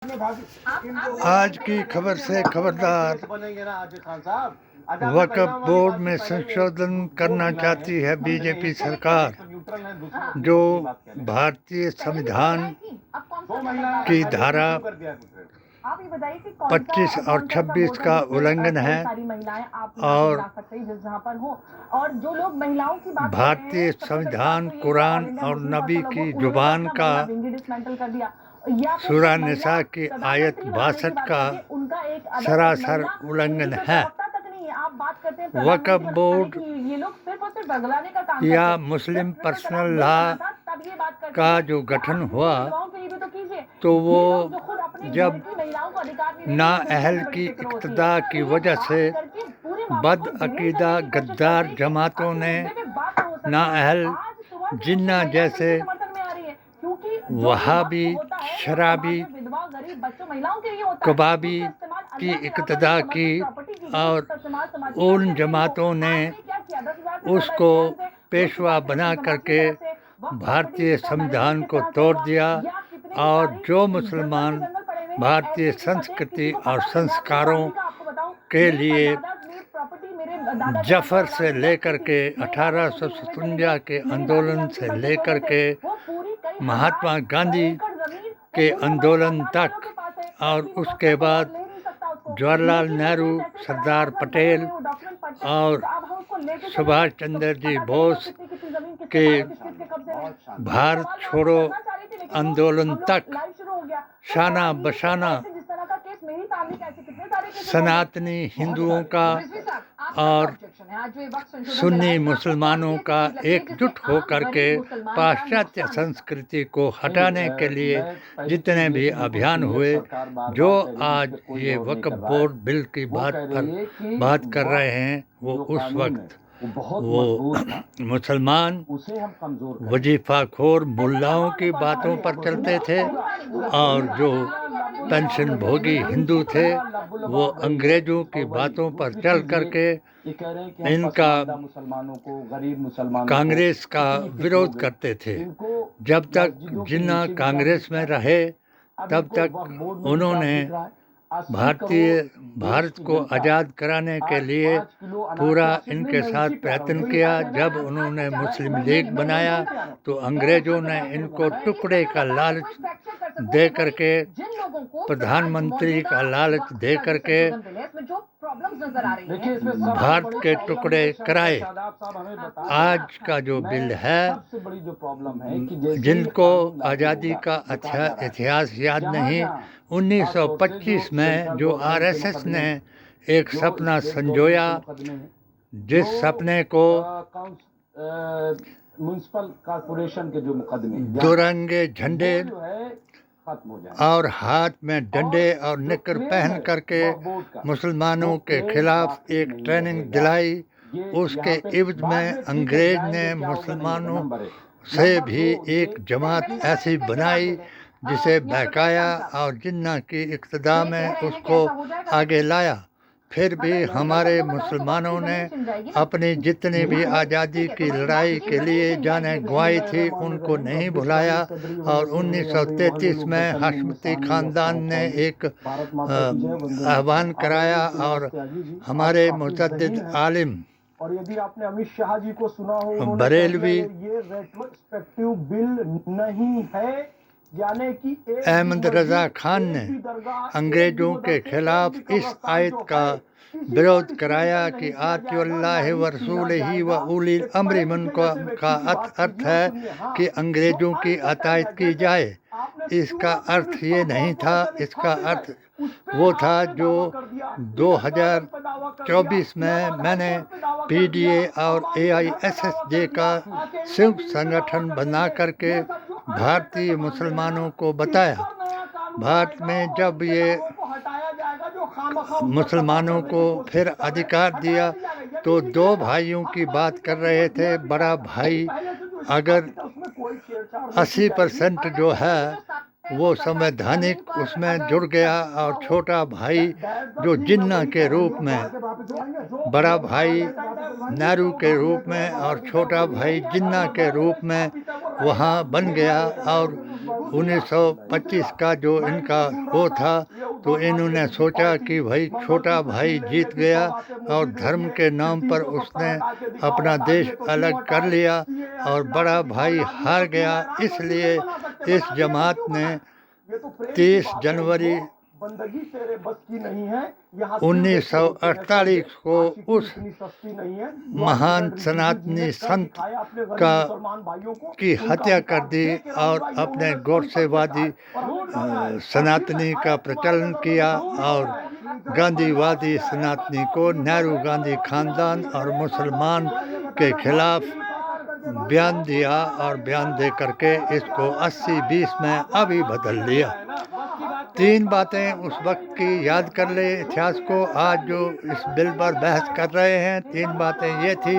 आज की खबर से खबरदार, वक्फ बोर्ड में संशोधन करना चाहती है बीजेपी सरकार, जो भारतीय संविधान की धारा 25 और 26 का उल्लंघन है और भारतीय संविधान, कुरान और नबी की जुबान का सूरा निसा की आयत 62 का सरासर उल्लंघन है। वक्फ बोर्ड या मुस्लिम पर्सनल लॉ का जो गठन हुआ तो वो जब नाअहल की इक्तदा की वजह से बदअकीदा गद्दार जमातों ने नाअहल, जिन्ना जैसे वहाबी, शराबी, कबाबी की इक्तदा की और उन जमातों ने उसको पेशवा बना करके भारतीय संविधान को तोड़ दिया और जो मुसलमान भारतीय संस्कृति और संस्कारों के लिए जफर से लेकर के 1857 के आंदोलन से लेकर के महात्मा गांधी के आंदोलन तक और उसके बाद जवाहरलाल नेहरू, सरदार पटेल और सुभाष चंद्र जी बोस के भारत छोड़ो आंदोलन तक शाना बशाना सनातनी हिंदुओं का और सुन्नी मुसलमानों का एकजुट होकर के पाश्चात्य संस्कृति को हटाने के लिए जितने भी अभियान हुए, जो आज ये वक्फ बोर्ड बिल की बात कर रहे हैं, वो उस वक्त वो मुसलमान वजीफाखोर मुल्लाओं की बातों पर चलते थे और जो पेंशन भोगी हिंदू थे वो अंग्रेजों की बातों पर चल करके इनका कांग्रेस का विरोध करते थे। जब तक जिन्ना कांग्रेस में रहे तब तक उन्होंने भारत को आज़ाद कराने के लिए पूरा इनके साथ प्रयत्न किया। जब उन्होंने मुस्लिम लीग बनाया तो अंग्रेज़ों ने इनको टुकड़े का लालच दे करके, प्रधानमंत्री का लालच दे करके भारत के टुकड़े कराए। आज का जो बिल है, जिनको आज़ादी का इतिहास याद नहीं, 1925 में जो आरएसएस ने एक सपना संजोया, जिस सपने को म्युनिसिपल कॉर्पोरेशन के जो मुकदमे, दुरंगे झंडे और हाथ में डंडे और निकर पहन करके मुसलमानों के खिलाफ एक ट्रेनिंग दिलाई, उसके इवज में अंग्रेज ने मुसलमानों से भी एक जमात ऐसी बनाई जिसे बहकाया और जिन्ना की इक्तदा में उसको आगे लाया। फिर भी हमारे मुसलमानों ने अपनी जितनी भी आज़ादी की लड़ाई के लिए जानें गंवाई थी, उनको नहीं भुलाया और 1933 में हाशमती ख़ानदान ने एक आह्वान कराया और हमारे मुतअद्दिद आलिम और यदि आपने अमित शाह जी को सुना हो, बरेलवी ये रेट्रोस्पेक्टिव बिल नहीं है, यानी कि अहमद रजा खान ने अंग्रेजों के खिलाफ इस आयत का विरोध कराया कि आतिउल्लाह व रसूलिही व उलिल अम्रि मिनकुम का अर्थ है कि अंग्रेजों की अतायत की जाए। इसका अर्थ ये नहीं था, इसका अर्थ वो था जो 2024 में मैंने पीडीए और एआईएसएसजे का संयुक्त संगठन बना करके भारतीय मुसलमानों को बताया। भारत में जब ये मुसलमानों को फिर अधिकार दिया तो दो भाइयों की बात कर रहे थे। बड़ा भाई अगर 80% जो है वो संवैधानिक उसमें जुड़ गया और छोटा भाई जो जिन्ना के रूप में, बड़ा भाई नेहरू के रूप में और छोटा भाई जिन्ना के रूप में वहाँ बन गया और 1925 का जो इनका वो था, तो इन्होंने सोचा कि भाई छोटा भाई जीत गया और धर्म के नाम पर उसने अपना देश अलग कर लिया और बड़ा भाई हार गया। इसलिए इस जमात ने 30 जनवरी बंदगी तेरे बस की नहीं है। 1948 को उस महान सनातनी संत का की हत्या कर दी और अपने गौरसेवादी सनातनी का प्रचलन किया और गांधीवादी सनातनी को नेहरू गांधी खानदान और मुसलमान के खिलाफ बयान दिया और बयान दे करके इसको 80-20 में अभी बदल लिया। 3 बातें उस वक्त की याद कर ले इतिहास को। आज जो इस बिल पर बहस कर रहे हैं, 3 बातें ये थी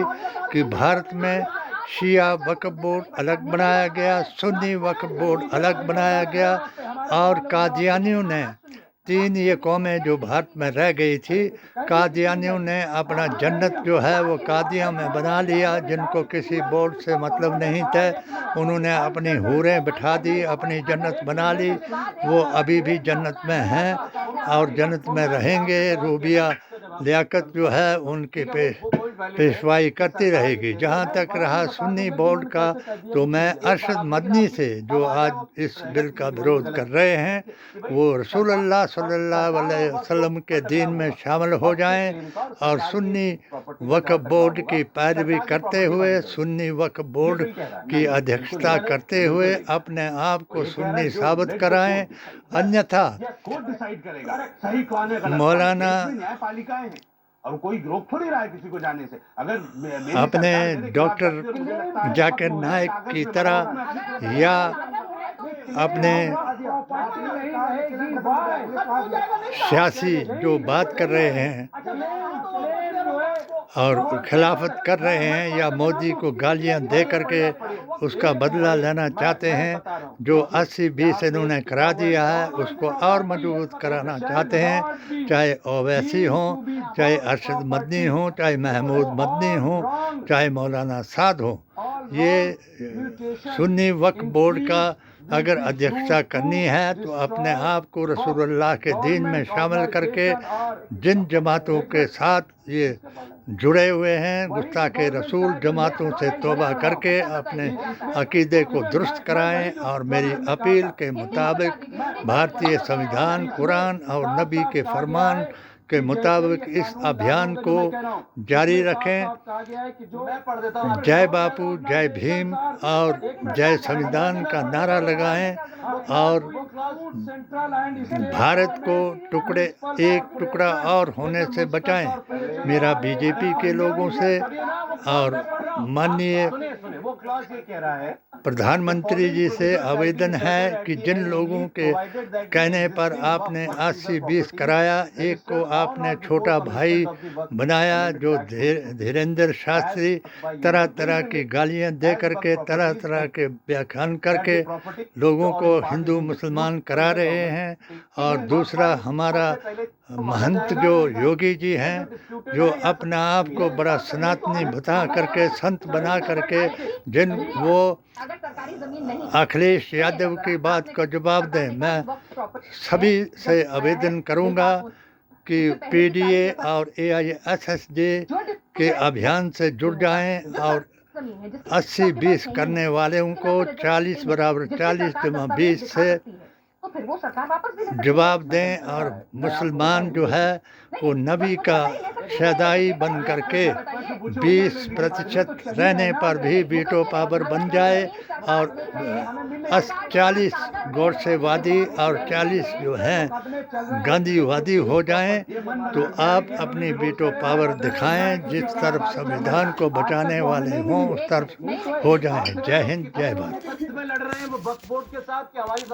कि भारत में शिया वक्फ बोर्ड अलग बनाया गया, सुन्नी वक्फ बोर्ड अलग बनाया गया और कादियानियों ने 3 ये कौमें जो भारत में रह गई थी, कादियानियों ने अपना जन्नत जो है वो कादिया में बना लिया। जिनको किसी बोर्ड से मतलब नहीं थे, उन्होंने अपनी हूरें बिठा दी, अपनी जन्नत बना ली। वो अभी भी जन्नत में हैं और जन्नत में रहेंगे। रूबिया लियाकत जो है उनकी पेशवाई करती रहेगी। जहाँ तक रहा सुन्नी बोर्ड का, तो मैं अरशद मदनी से जो आज इस बिल का विरोध कर रहे हैं, वो रसूलुल्लाह सल्लल्लाहु अलैहि वसल्लम के दीन में शामिल हो जाएं और सुन्नी वक्फ बोर्ड की पैरवी करते हुए, सुन्नी वक्फ बोर्ड की अध्यक्षता करते हुए अपने आप को सुन्नी साबित कराएं। अन्यथा मौलाना और कोई रोक थोड़ी रहा है किसी को जाने से। अगर अपने डॉक्टर जाकिर नाइक की तरह या अपने सियासी जो बात कर रहे हैं और खिलाफत कर रहे हैं या मोदी को गालियां दे करके उसका बदला लेना चाहते हैं, जो 80-20 इन्होंने करा दिया है उसको और मजबूत कराना चाहते हैं। चाहे ओवैसी हों, चाहे अरशद मदनी हों, चाहे महमूद मदनी हों, चाहे मौलाना साद हों, ये सुन्नी वक्फ बोर्ड का अगर अध्यक्षता करनी है तो अपने आप को रसूलुल्लाह के दीन में शामिल करके जिन जमातों के साथ ये जुड़े हुए हैं, गुस्ताखे रसूल जमातों से तौबा करके अपने अकीदे को दुरुस्त कराएं और मेरी अपील के मुताबिक भारतीय संविधान, कुरान और नबी के फरमान के मुताबिक इस अभियान को जारी रखें। जय बापू, जय भीम और जय संविधान का नारा लगाएं और भारत को एक टुकड़ा और होने से बचाएं। मेरा बीजेपी के लोगों से और माननीय प्रधानमंत्री जी से आवेदन है कि जिन लोगों के कहने पर आपने 80-20 कराया, एक को आपने छोटा भाई बनाया जो धीरेंद्र शास्त्री तरह तरह की गालियां दे करके, तरह तरह के व्याख्यान करके लोगों को हिंदू मुसलमान करा रहे हैं, और दूसरा हमारा महंत जो योगी जी हैं, जो अपने आप को बड़ा सनातनी बता करके, संत बना करके, जिन वो अखिलेश यादव की बात का जवाब दें। मैं सभी से आवेदन करूंगा कि पीडीए और एआईएसएसजे के अभियान से जुड़ जाएं और 80-20 करने वालों को 40 बराबर 40 जमा 20 से जवाब दें और मुसलमान जो है वो नबी का शहदाई बन करके 20% रहने पर भी वीटो पावर बन जाए और 40 गौरसेवादी और 40 जो हैं गांधीवादी हो जाएं। तो आप अपनी वीटो पावर दिखाएं, जिस तरफ संविधान को बचाने वाले हों उस तरफ हो जाएं। जय हिंद, जय भारत।